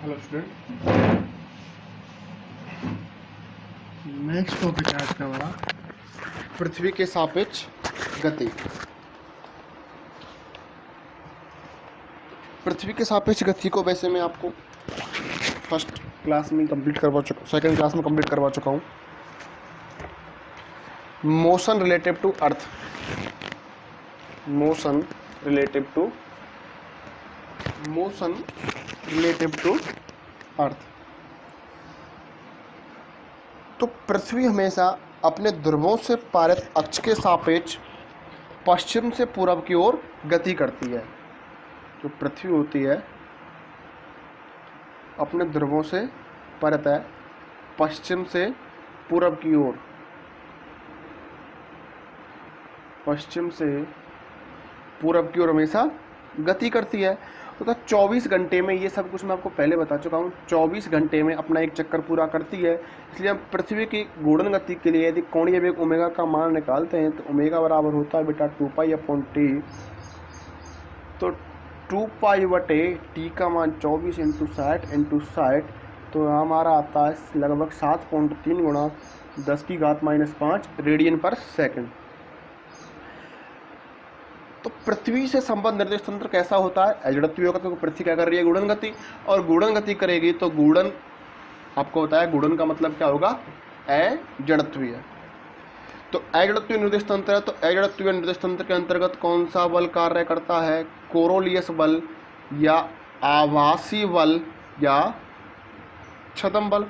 Hello student, next topic है आज का हमारा पृथ्वी के सापेक्ष गति। पृथ्वी के सापेक्ष गति को वैसे मैं आपको फर्स्ट क्लास में कंप्लीट करवा चुका, सेकंड क्लास में कंप्लीट करवा चुका हूँ। Motion relative to earth, motion relative to earth. तो पृथ्वी हमेशा अपने ध्रुवों से पारित अक्ष के सापेक्ष पश्चिम से पूरब की ओर गति करती है। जो पृथ्वी होती है अपने ध्रुवों से पारित है पश्चिम से पूरब की ओर, पश्चिम से पूरब की ओर हमेशा गति करती है। तो 24 घंटे में, ये सब कुछ मैं आपको पहले बता चुका हूँ, 24 घंटे में अपना एक चक्कर पूरा करती है। इसलिए हम पृथ्वी की घूर्णन गति के लिए यदि कोणीय वेग ओमेगा का मान निकालते हैं तो ओमेगा बराबर होता है बेटा 2π/t। तो 2π/t का मान 24 × 60 तो हमारा आता है लगभग 7.3 गुणा 10⁻⁵ रेडियन पर सेकंड। तो पृथ्वी से संबद्ध निर्देश तंत्र कैसा होता है? अजड़त्वीय होगा, क्योंकि पृथ्वी क्या कर रही है? गुणन गति, और गुणन गति करेगी तो गुणन, आपको बताया गुणन का मतलब क्या होगा? अजड़त्वीय। तो अजड़त्वीय निर्देश तंत्र है, तो अजड़त्वीय निर्देश तंत्र के अंतर्गत कौन सा बल कार्य करता है? कोरोलियस बल या आभासी बल या छद्म बल।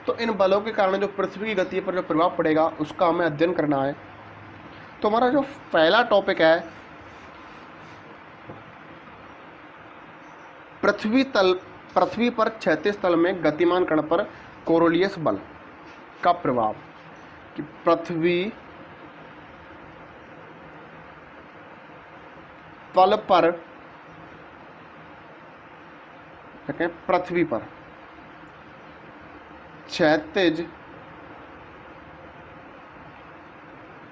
तो इन बलों के कारण जो पृथ्वी की गति पर जो प्रभाव पड़ेगा उसका हमें अध्ययन करना है। तो हमारा जो पहला टॉपिक है, पृथ्वी पर क्षैतिज तल में गतिमान कण पर कोरोलियस बल का प्रभाव। कि पृथ्वी तल पर, पृथ्वी पर क्षैतिज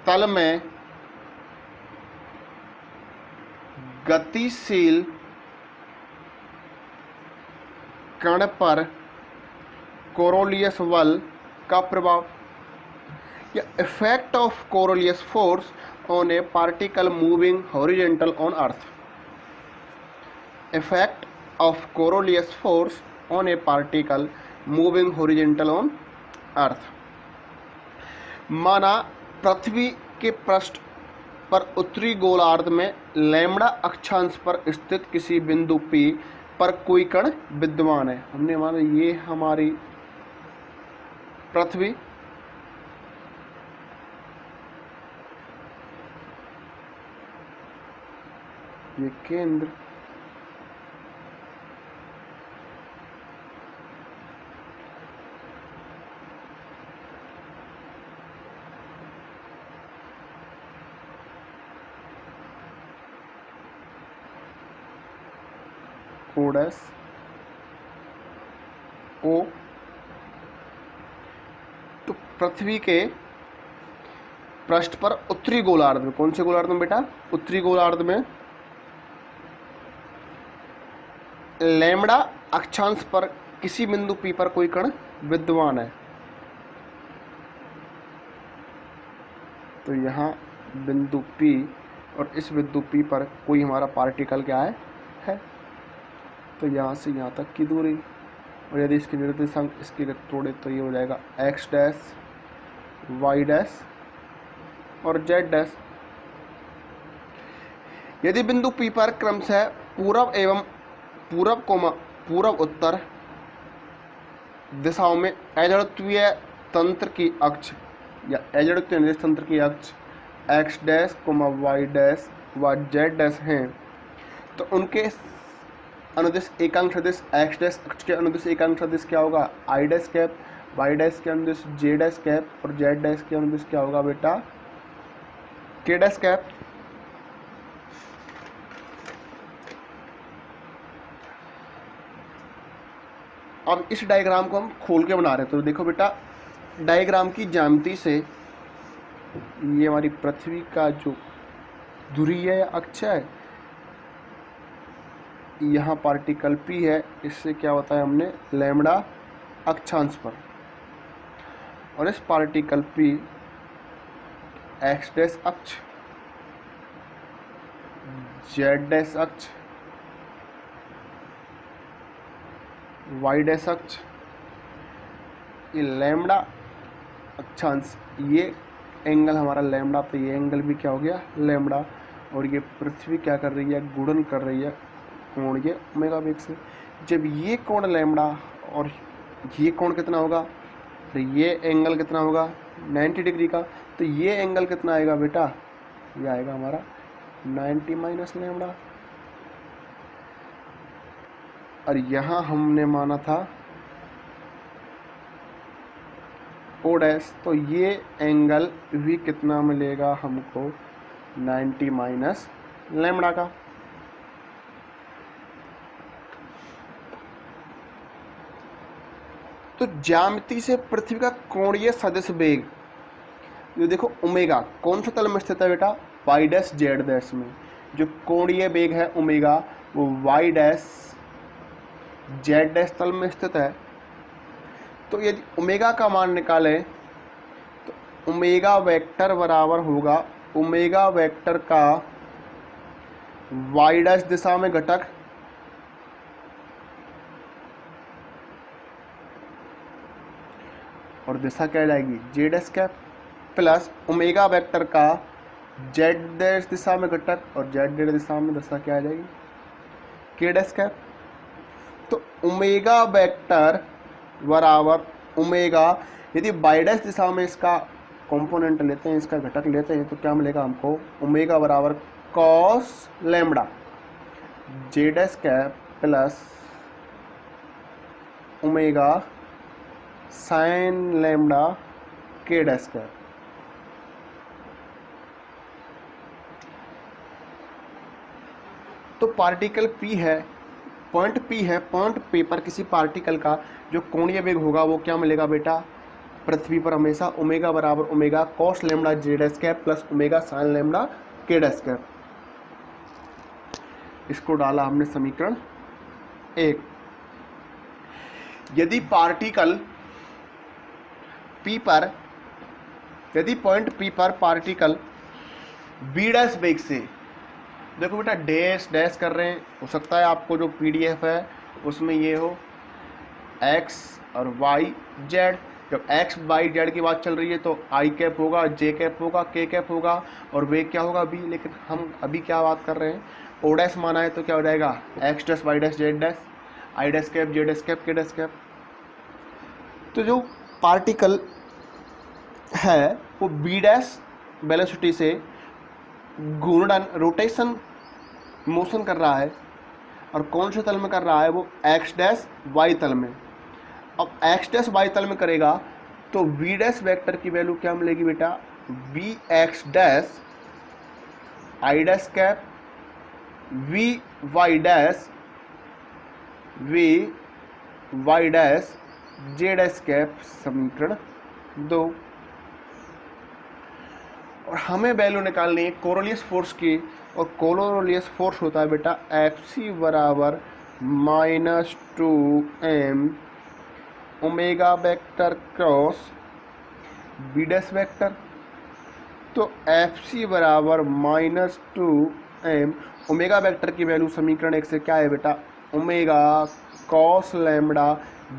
तल में गतिशील कण पर कोरोलियस बल का प्रभाव, या effect of Coriolis force on A particle moving horizontal on earth. Effect of Coriolis force on A particle moving horizontal on earth. माना पृथ्वी के पृष्ठ पर उत्तरी गोलार्ध में लैम्बडा अक्षांश पर स्थित किसी बिंदु P पर कोई कण विद्यमान है। हमने माना ये हमारी पृथ्वी, ये केंद्र, कोडस ओ। तो पृथ्वी के पृष्ठ पर उत्तरी गोलार्ध में, कौन से गोलार्ध में बेटा? उत्तरी गोलार्ध में लैम्बडा अक्षांश पर किसी बिंदु P पर कोई कण विद्यमान है। तो यहाँ बिंदु P और इस बिंदु P पर कोई हमारा पार्टिकल क्या है? तो यहाँ से यहाँ तक की दूरी, और यदि इसके निर्देशांक इसके तोड़े तो ये हो जाएगा x डैश, y डैश और z डैश। यदि बिंदु P पर क्रमशः पूरब उत्तर दिशाओं में अजड़त्वीय तंत्र की अक्ष या अजड़त्वीय निर्देश तंत्र की अक्ष x डैश, y डैश व z डैश हैं, तो उनके अनुदिश एकांक सदिश x डैश अक्ष के अनुदिश एकांक सदिश क्या होगा? i dash cap, y dash के अनुदिश j डैश कैप और z डैश के अनुदिश क्या होगा बेटा? k dash cap. अब इस डायग्राम को हम खोल के बना रहे हैं। तो देखो बेटा, डायग्राम की ज्यामिति से ये हमारी पृथ्वी का जो ध्रुवीय अक्ष है, यहाँ पार्टिकल P है, इससे क्या होता है हमने लैम्बडा अक्षांश पर, और इस पार्टिकल P x डैश अक्ष, z डैश अक्ष, y डैश अक्ष, ये लैम्बडा अक्षांश, ये एंगल हमारा लैम्बडा, तो ये एंगल भी क्या हो गया लैम्बडा। और ये पृथ्वी क्या कर रही है, गुणन कर रही है कोण ये ओमेगा वेग से। जब ये कोण लैम्बडा और ये कोण कितना होगा, तो ये एंगल कितना होगा 90 डिग्री का, तो ये एंगल कितना आएगा बेटा, ये आएगा हमारा 90 माइनस लैम्बडा। और यहाँ हमने माना था ओ डैश, तो ये एंगल भी कितना मिलेगा हमको 90 माइनस लैम्बडा का। तो ज्यामिति से पृथ्वी का कोणीय सदिश वेग, ये देखो ओमेगा कौन सा तल में स्थित है बेटा, वाई डैश जेड डैश में। जो कोणीय वेग है ओमेगा वो वाई डैश जेड डैश तल में स्थित है। तो यदि ओमेगा का मान निकालें तो ओमेगा वेक्टर बराबर होगा ओमेगा वेक्टर का वाई डैश दिशा में घटक और दिशा क्या जाएगी Z dash cap, plus omega vector का जेड डैश दिशा में घटक और जेड डैश दिशा में दिशा क्या आ जाएगी के डैश कैप। तो ओमेगा वेक्टर बराबर ओमेगा, यदि वाई डैश दिशा में इसका कंपोनेंट लेते हैं, इसका घटक लेते हैं, तो क्या मिलेगा हमको ओमेगा बराबर cos lambda j dash cap plus omega sine lambda k dash cap. तो पार्टिकल P है, पॉइंट P है, पॉइंट P पर किसी पार्टिकल का जो कोणीय वेग होगा वो क्या मिलेगा बेटा, पृथ्वी पर हमेशा ओमेगा बराबर omega cos lambda j dash cap plus omega sine lambda k dash cap. इसको डाला हमने समीकरण 1। यदि पार्टिकल P पर, यदि पॉइंट P पर पार्टिकल B डैश वेग से, देखो बेटा डैश डैश कर रहे हैं, हो सकता है आपको जो PDF है उसमें ये हो x और y z, जब x y z की बात चल रही है तो i कैप होगा, j कैप होगा, k कैप होगा और वेग क्या होगा b। लेकिन हम अभी क्या बात कर रहे हैं, o डैश माना है तो क्या हो जाएगा x dash y dash z dash i dash cap j dash cap k dash cap. तो जो पार्टिकल है वो b डैश वेलोसिटी से घूर्णन रोटेशन मोशन कर रहा है, और कौन से तल में कर रहा है वो x डैश y तल में। अब x डैश y तल में करेगा तो v डैश वेक्टर की वैल्यू क्या मिलेगी बेटा, v x dash i dash cap v y dash j dash cap, समीकरण 2। और हमें वैल्यू निकालनी है कोरोलियस फोर्स की, और कोरोलियस फोर्स होता है बेटा Fc बराबर -2m omega vector cross b dash vector. तो Fc बराबर -2m ओमेगा वेक्टर की वैल्यू समीकरण 1 से क्या है बेटा, omega cos lambda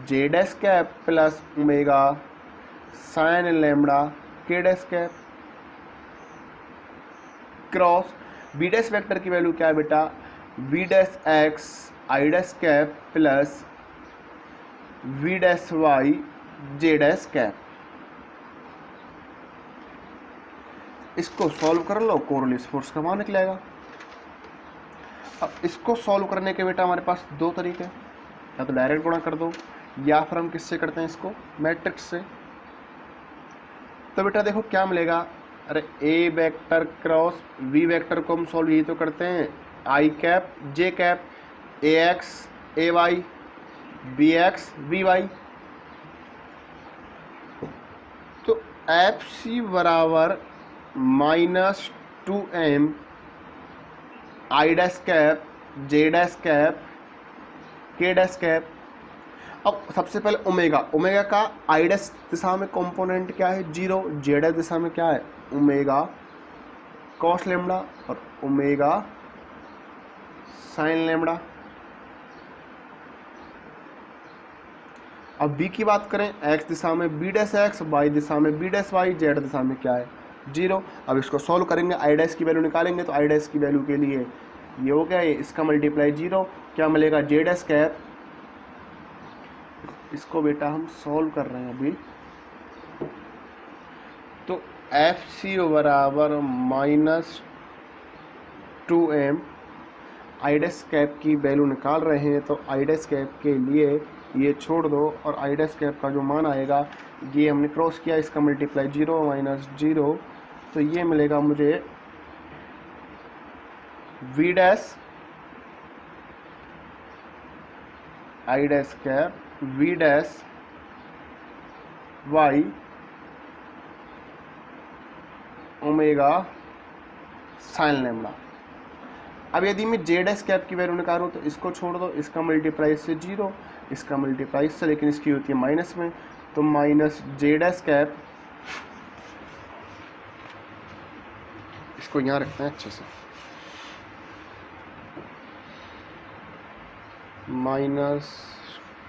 j dash cap plus omega sine lambda k dash cap cross b dash vector की वैल्यू क्या है बेटा, v dash x i dash cap plus we dash y j dash cap. इसको solve कर लो, Coriolis force का मान निकलेगा। अब इसको सॉल्व करने के बेटा हमारे पास दो तरीके, या तो डायरेक्ट गुणा कर दो या फिर हम किससे करते हैं इसको, मैट्रिक्स से। तो बेटा देखो क्या मिलेगा, अरे a vector cross v vector को हम सॉल्व यही तो करते हैं, i cap j cap a x a y b x b y. तो एफ सी बराबर -2m आई डैश कैप जे डैश कैप के डैश कैप। अब सबसे पहले ओमेगा, ओमेगा का आई डैश दिशा में कंपोनेंट क्या है 0, जे डैश दिशा में क्या है ओमेगा कॉस लेमड़ा और ओमेगा साइन लेमड़ा। अब बी की बात करें, एक्स दिशा में बी डैश एक्स, वाई दिशा में बी डैश वाई, जेड दिशा में क्या है 0। अब इसको सॉल्व करेंगे, आई डैश की वैल्यू निकालेंगे तो आई डैश की वैल्यू के लिए ये हो गया, ये इसका मल्टीप्लाई 0, क्या मिलेगा जे डैश कैप। इसको बेटा हम सॉल्व कर रहे हैं अभी, तो एफ सी बराबर -2m, आई डैश कैप की वैल्यू निकाल रहे हैं तो आई डैश कैप के लिए ये छोड़ दो और आई डैश कैप का जो मान आएगा ये हमने क्रॉस किया, इसका मल्टीप्लाई 0 -0, तो ये मिलेगा मुझे V dash I dash cap V dash Y omega sine lambda. अब यदि मैं जे डैश कैप की वैल्यू निकालूं तो इसको छोड़ दो, इसका मल्टीप्लाई से 0, इसका मल्टीप्लाई से, लेकिन इसकी होती है माइनस में, तो माइनस जे डैश कैप, इसको यहाँ रखते हैं अच्छे से,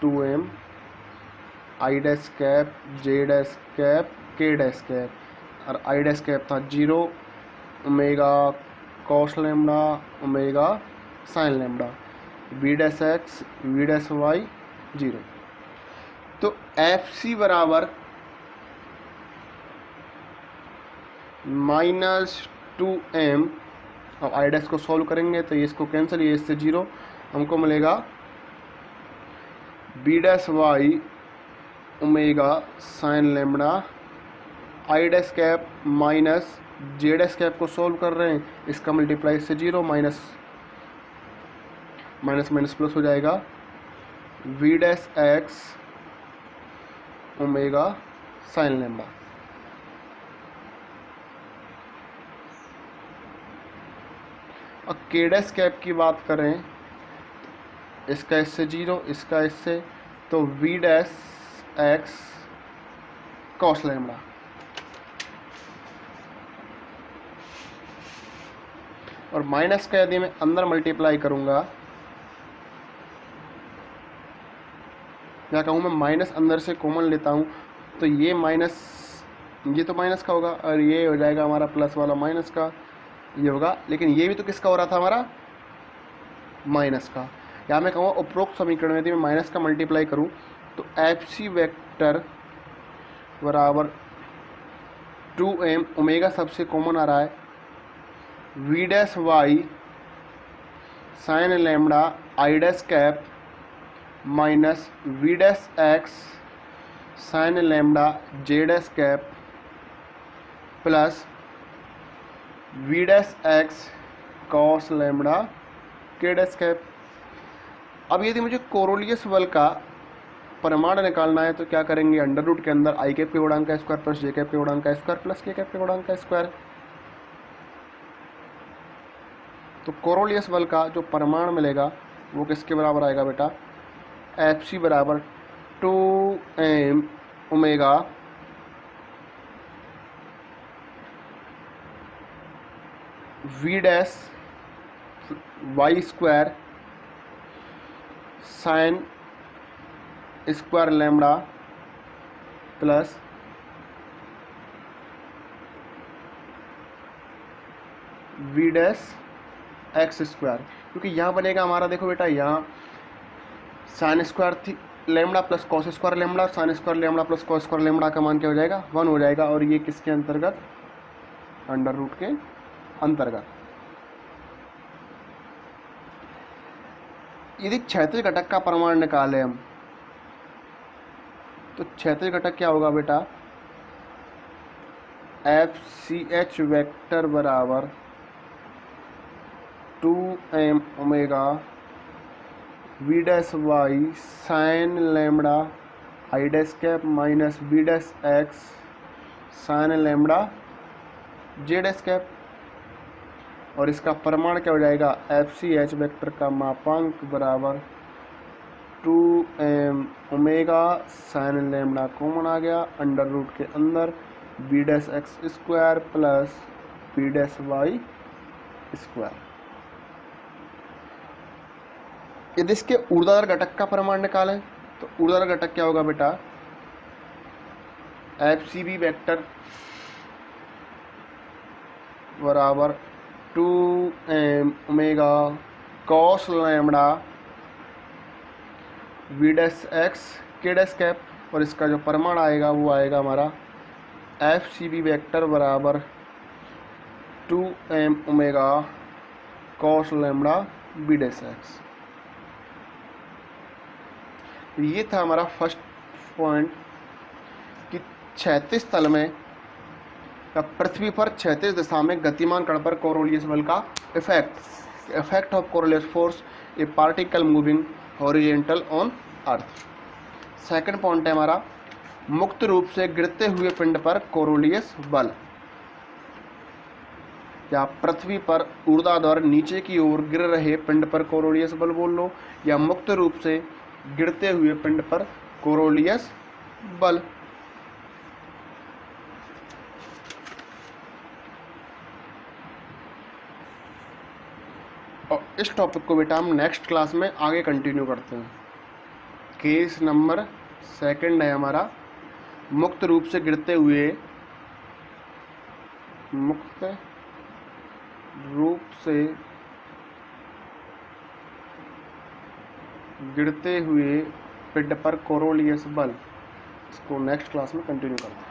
-2m आई डैश कैप जे डैश कैप के डैश कैप, और आई डैश कैप था 0 omega cos lambda omega sine lambda, V dash X V dash Y 0। तो एफ सी बराबर -2m, अब आई डैश को सॉल्व करेंगे तो ये इसको कैंसिल, ये इससे 0, हमको मिलेगा B dash Y omega sine lambda, I dash cap minus J dash cap को सॉल्व कर रहे हैं, इसका मल्टीप्लाई से 0, माइनस माइनस प्लस हो जाएगा, V dash X omega sine lambda. अब के डैश कैप की बात करें, इसका इससे 0, इसका इससे, तो V dash X cos lambda, और माइनस का यदि मैं अंदर मल्टीप्लाई करूंगा, क्या कहूँ मैं, माइनस अंदर से कॉमन लेता हूँ तो ये माइनस, ये तो माइनस का होगा और ये हो जाएगा हमारा प्लस वाला माइनस का, ये होगा, लेकिन ये भी तो किसका हो रहा था हमारा माइनस का। या मैं कहूँगा उपरोक्त समीकरण में यदि मैं माइनस का मल्टीप्लाई करूँ तो एफ सी वेक्टर बराबर 2m, ओमेगा सबसे कॉमन आ रहा है, V dash Y sine lambda I dash cap minus V dash X sine lambda J dash cap plus we dash X cos lambda K dash cap. अब यदि मुझे Coriolis बल का परिमाण निकालना है तो क्या करेंगे, अंडर रूट के अंदर आई कैप के गुणांक का स्क्वायर प्लस जे कैप के गुणांक का स्क्वायर प्लस के कैप के गुणांक का स्क्वायर। तो कोरोलियस बल का जो परिमाण मिलेगा वो किसके बराबर आएगा बेटा, एफ सी बराबर 2m omega V dash Y square sine square lambda plus we dash x square, क्योंकि यहाँ बनेगा हमारा, देखो बेटा यहाँ साइन स्क्वायर थी lambda plus cos square lambda, sine square lambda plus cos square lambda का मान क्या हो जाएगा 1 हो जाएगा, और ये किसके अंतर्गत, अंडर रूट के अंतर्गत। यदि क्षैतिज घटक का परिमाण निकालें हम तो क्षैतिज घटक क्या होगा बेटा, एफ सी एच वेक्टर बराबर 2m omega V dash Y sine lambda I dash cap minus B dash X sine lambda J dash cap. और इसका परिमाण क्या हो जाएगा, FCH वेक्टर का मापांक बराबर 2m omega sine lambda common आ गया, अंडर रूट के अंदर b dash x square plus b dash Y square. यदि इसके ऊर्ध्वाधर घटक का परिमाण निकालें तो ऊर्ध्वाधर घटक क्या होगा बेटा, FCB वेक्टर बराबर 2m omega cos lambda v dash x k dash cap, और इसका जो परिमाण आएगा वो आएगा हमारा FCB वेक्टर बराबर 2m omega cos lambda v dash x. ये था हमारा फर्स्ट पॉइंट कि क्षैतिज तल में या पृथ्वी पर क्षैतिज दिशा में गतिमान कण पर कोरोलियस बल का effect of Coriolis force A particle moving horizontal on earth. Second point है हमारा मुक्त रूप से गिरते हुए पिंड पर कोरोलियस बल, या पृथ्वी पर ऊर्ध्वाधर नीचे की ओर गिर रहे पिंड पर कोरोलियस बल बोल लो, या मुक्त रूप से गिरते हुए पिंड पर कोरोलियस बल। और इस टॉपिक को बेटा हम नेक्स्ट क्लास में आगे कंटिन्यू करते हैं। केस नंबर सेकंड है हमारा मुक्त रूप से गिरते हुए पिंड पर कोरोलियस बल। इसको नेक्स्ट क्लास में कंटिन्यू करते हैं।